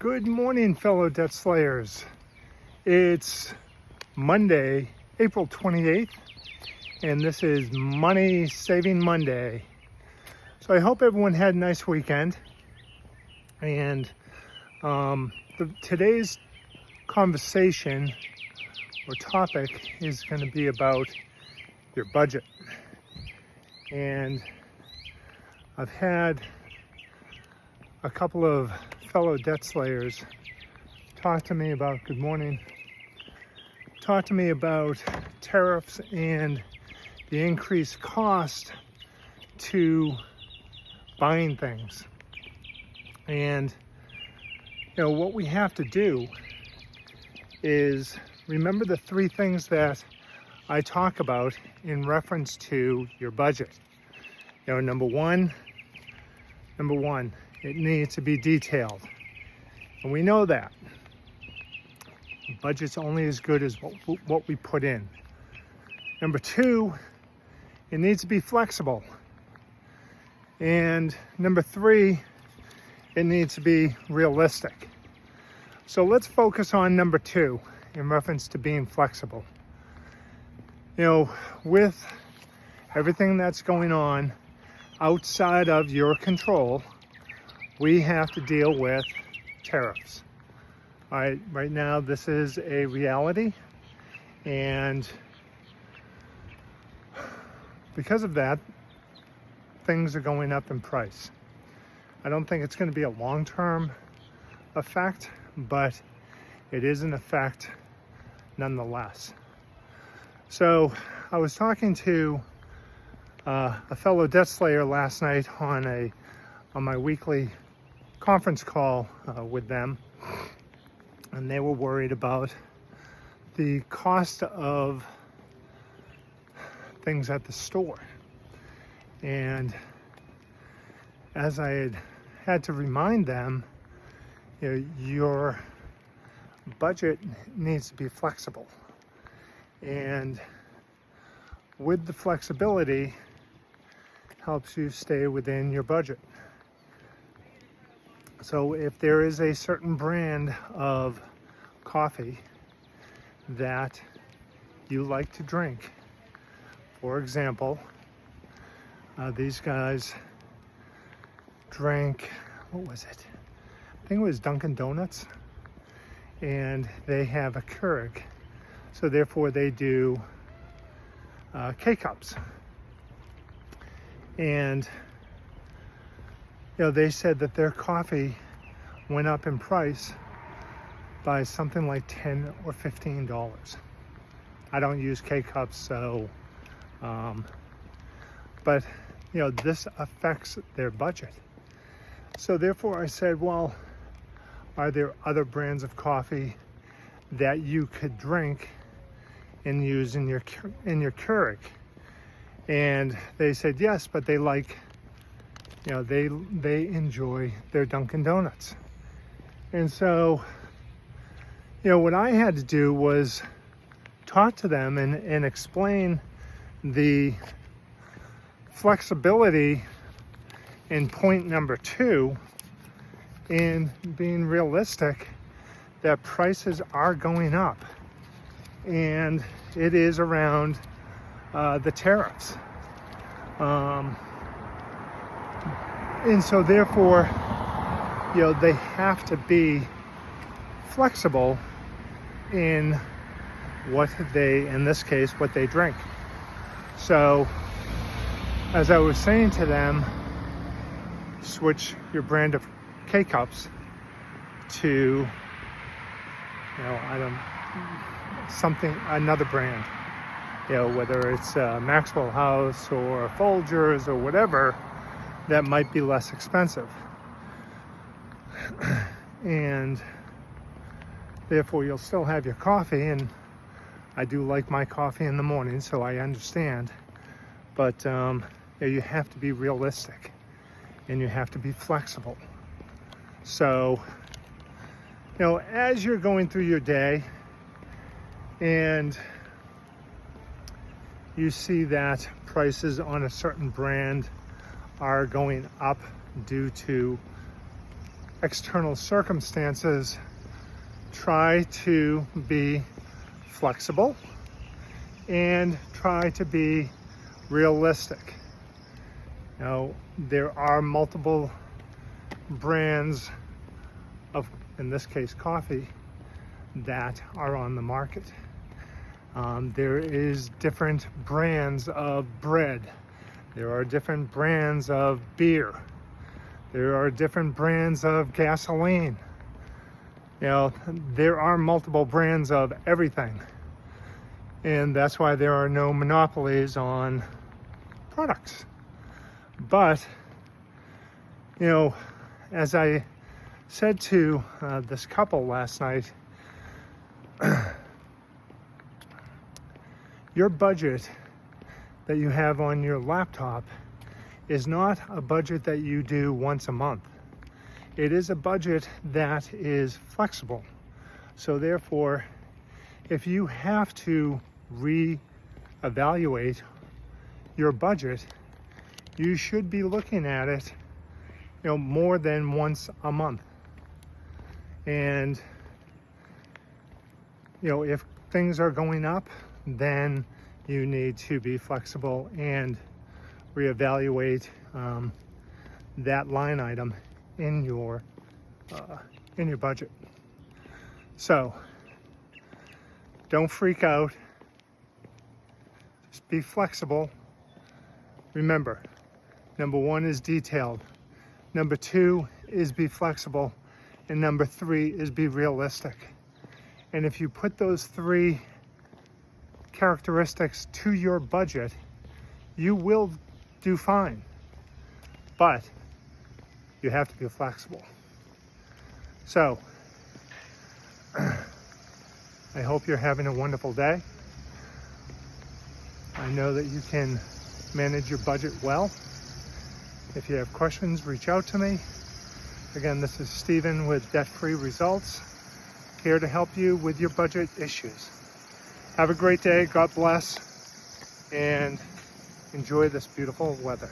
Good morning, fellow debt slayers. It's Monday, April 28th, and this is Money Saving Monday. So I hope everyone had a nice weekend. And today's conversation or topic is going to be about your budget. And I've had a couple of fellow debt slayers talk to me about tariffs and the increased cost to buying things. And what we have to do is remember the three things that I talk about in reference to your budget. Number one, it needs to be detailed. And we know that. The budget's only as good as what we put in. Number two, it needs to be flexible. And number three, it needs to be realistic. So let's focus on number two in reference to being flexible. With everything that's going on outside of your control, we have to deal with tariffs. All right, right now this is a reality, and because of that, things are going up in price. I don't think it's going to be a long-term effect, but it is an effect nonetheless. So I was talking to a fellow debt slayer last night on my weekly conference call with them, and they were worried about the cost of things at the store. And as I had to remind them, your budget needs to be flexible, and with the flexibility helps you stay within your budget. So if there is a certain brand of coffee that you like to drink, for example, these guys drank, what was it? I think it was Dunkin' Donuts, and they have a Keurig. So therefore they do K-Cups. And they said that their coffee went up in price by something like $10 or $15. I don't use K-Cups, so, but this affects their budget. So therefore I said, well, are there other brands of coffee that you could drink and use in your Keurig? And they said yes, but they like, they enjoy their Dunkin' Donuts. And so, what I had to do was talk to them and explain the flexibility in point number two, in being realistic that prices are going up, and it is around the tariffs. And so therefore, they have to be flexible in in this case, what they drink. So as I was saying to them, switch your brand of K-Cups to, another brand, whether it's Maxwell House or Folgers or whatever, that might be less expensive. And therefore you'll still have your coffee, and I do like my coffee in the morning, so I understand. But you have to be realistic, and you have to be flexible. So, as you're going through your day and you see that prices on a certain brand are going up due to external circumstances, try to be flexible and try to be realistic. Now, there are multiple brands of, in this case, coffee that are on the market. There is different brands of bread. There are different brands of beer. There are different brands of gasoline. You know, there are multiple brands of everything. And that's why there are no monopolies on products. But, you know, as I said to this couple last night, your budget that you have on your laptop is not a budget that you do once a month. It is a budget that is flexible. So therefore, if you have to re-evaluate your budget, you should be looking at it, you know, more than once a month. And, you know, if things are going up, then you need to be flexible and reevaluate that line item in your budget. So don't freak out. Just be flexible. Remember, number one is detailed. Number two is be flexible. And number three is be realistic. And if you put those three characteristics to your budget, you will do fine. But you have to be flexible. So, I hope you're having a wonderful day. I know that you can manage your budget well. If you have questions, reach out to me. Again, this is Stephen with Debt Free Results, here to help you with your budget issues. Have a great day, God bless, and enjoy this beautiful weather.